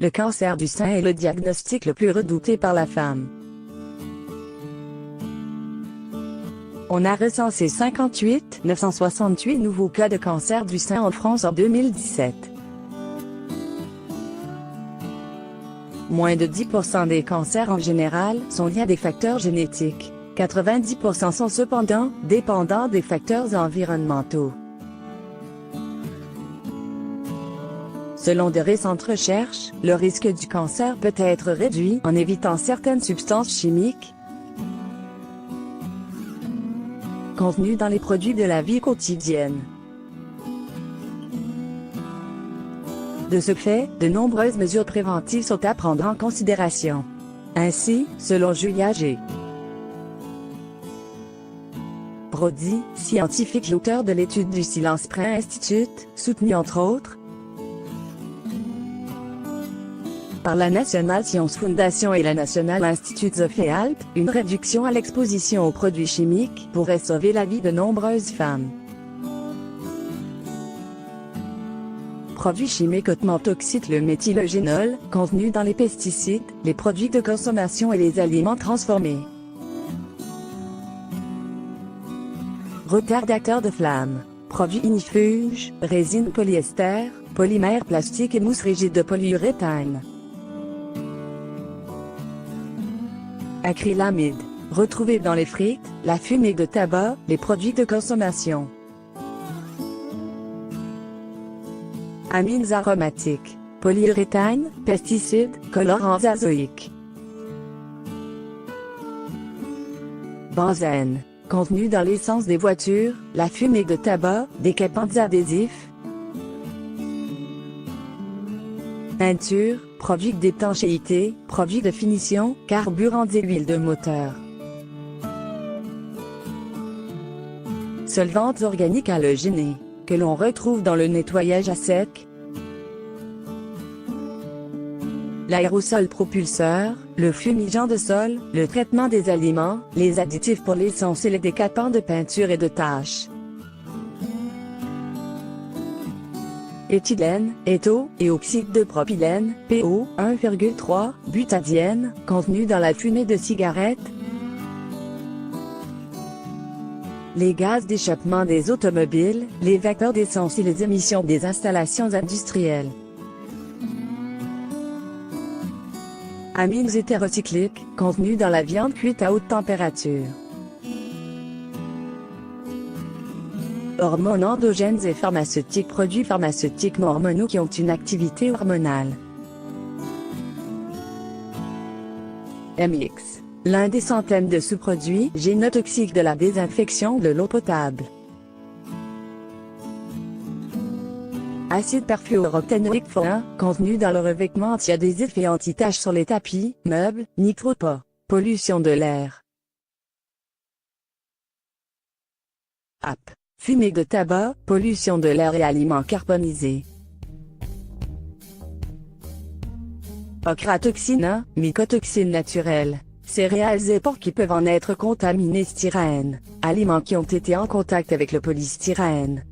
Le cancer du sein est le diagnostic le plus redouté par la femme. On a recensé 58 968 nouveaux cas de cancer du sein en France en 2017. Moins de 10% des cancers en général sont liés à des facteurs génétiques. 90% sont cependant dépendants des facteurs environnementaux. Selon de récentes recherches, le risque du cancer peut être réduit en évitant certaines substances chimiques contenues dans les produits de la vie quotidienne. De ce fait, de nombreuses mesures préventives sont à prendre en considération. Ainsi, selon Julia G. Brody, scientifique et auteur de l'étude du Silence Spring Institute, soutenu entre autres par la National Science Foundation et la National Institutes of Health, une réduction à l'exposition aux produits chimiques pourrait sauver la vie de nombreuses femmes. Produits chimiques hautement toxiques: le méthylogénol, contenu dans les pesticides, les produits de consommation et les aliments transformés. Retardateurs de flamme, produits ignifuges, résine polyester, polymères plastiques et mousse rigide de polyuréthane. Acrylamide, retrouvés dans les frites, la fumée de tabac, les produits de consommation. Amines aromatiques, polyuréthane, pesticides, colorants azoïques. Benzène, contenu dans l'essence des voitures, la fumée de tabac, des capes anti-adhésifs. Peinture, produits d'étanchéité, produits de finition, carburant et huile de moteur. Solvants organiques halogénés, que l'on retrouve dans le nettoyage à sec. L'aérosol propulseur, le fumigeant de sol, le traitement des aliments, les additifs pour l'essence et les décapants de peinture et de tâches. Éthylène, étho, et oxyde de propylène, PO, 1,3, butadiène, contenu dans la fumée de cigarettes. Les gaz d'échappement des automobiles, les vapeurs d'essence et les émissions des installations industrielles. Amines hétérocycliques, contenus dans la viande cuite à haute température. Hormones endogènes et pharmaceutiques, produits pharmaceutiques non hormonaux qui ont une activité hormonale. MX, l'un des centaines de sous-produits génotoxiques de la désinfection de l'eau potable. Acide perfluorooctanoïque FO1, contenu dans le revêtement anti-adhésif et anti-taches sur les tapis, meubles, nitropa. Pollution de l'air. AP. Fumée de tabac, pollution de l'air et aliments carbonisés. Ochratoxine, mycotoxine naturelle. Céréales et porcs qui peuvent en être contaminés. Styrène. Aliments qui ont été en contact avec le polystyrène.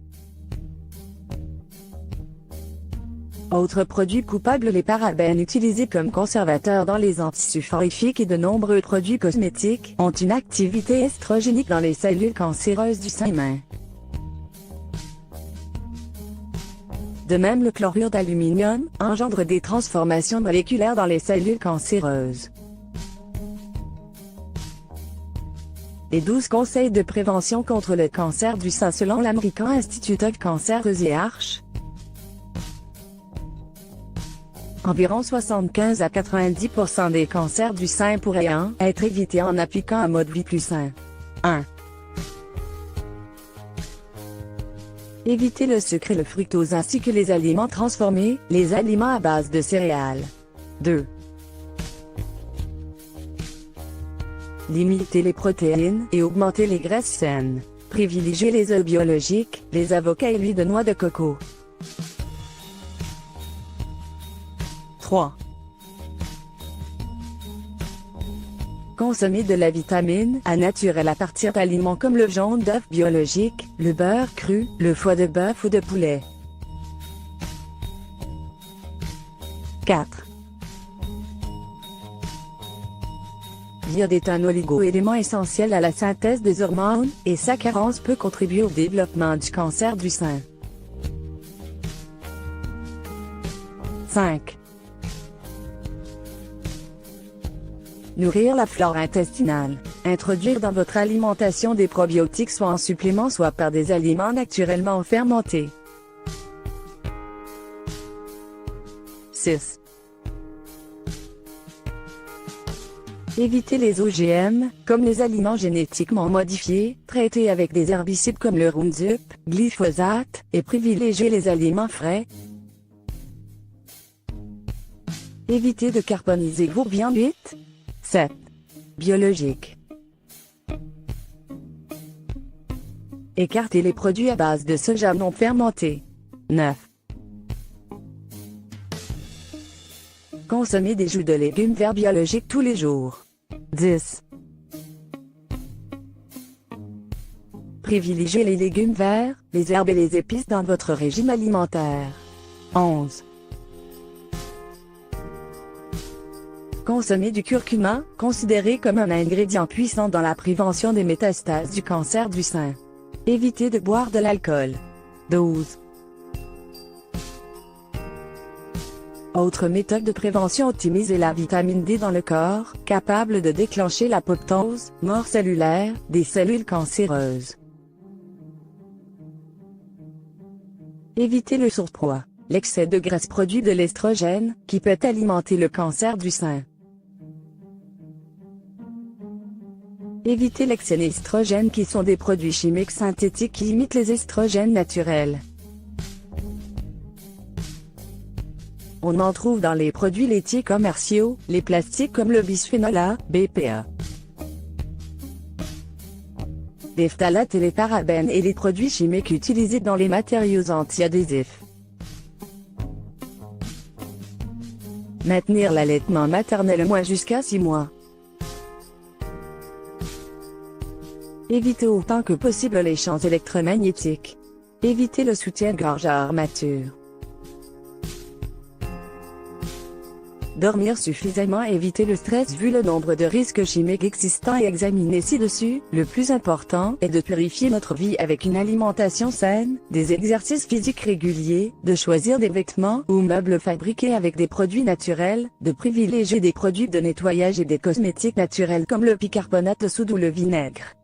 Autres produits coupables: les parabènes utilisés comme conservateurs dans les antisulfurifiques et de nombreux produits cosmétiques ont une activité estrogénique dans les cellules cancéreuses du sein humain. De même, le chlorure d'aluminium engendre des transformations moléculaires dans les cellules cancéreuses. Les 12 conseils de prévention contre le cancer du sein selon l'American Institute of Cancer Research. Environ 75 à 90% des cancers du sein pourraient être évités en appliquant un mode de vie plus sain. 1. Éviter le sucre et le fructose ainsi que les aliments transformés, les aliments à base de céréales. 2. Limiter les protéines et augmenter les graisses saines. Privilégier les œufs biologiques, les avocats et l'huile de noix de coco. 3. Consommer de la vitamine A naturelle à partir d'aliments comme le jaune d'œuf biologique, le beurre cru, le foie de bœuf ou de poulet. 4. L'iode est un oligo-élément essentiel à la synthèse des hormones, et sa carence peut contribuer au développement du cancer du sein. 5. Nourrir la flore intestinale. Introduire dans votre alimentation des probiotiques soit en supplément soit par des aliments naturellement fermentés. 6. Évitez les OGM, comme les aliments génétiquement modifiés, traités avec des herbicides comme le Roundup, glyphosate, et privilégiez les aliments frais. Évitez de carboniser vos viandes cuites. 7. Biologique. Écartez les produits à base de soja non fermentés. 9. Consommez des jus de légumes verts biologiques tous les jours. 10. Privilégiez les légumes verts, les herbes et les épices dans votre régime alimentaire. 11. Consommez du curcuma, considéré comme un ingrédient puissant dans la prévention des métastases du cancer du sein. Évitez de boire de l'alcool. 12. Autre méthode de prévention: optimiser la vitamine D dans le corps, capable de déclencher l'apoptose, mort cellulaire, des cellules cancéreuses. Évitez le surpoids. L'excès de graisse produit de l'estrogène, qui peut alimenter le cancer du sein. Évitez l'excès d'estrogènes, qui sont des produits chimiques synthétiques qui imitent les estrogènes naturels. On en trouve dans les produits laitiers commerciaux, les plastiques comme le bisphénol A, BPA, les phtalates et les parabènes et les produits chimiques utilisés dans les matériaux antiadhésifs. Maintenir l'allaitement maternel au moins jusqu'à 6 mois. Évitez autant que possible les champs électromagnétiques. Évitez le soutien-gorge à armature. Dormir suffisamment. Éviter le stress vu le nombre de risques chimiques existants et examinés ci-dessus. Le plus important est de purifier notre vie avec une alimentation saine, des exercices physiques réguliers, de choisir des vêtements ou meubles fabriqués avec des produits naturels, de privilégier des produits de nettoyage et des cosmétiques naturels comme le bicarbonate de soude ou le vinaigre.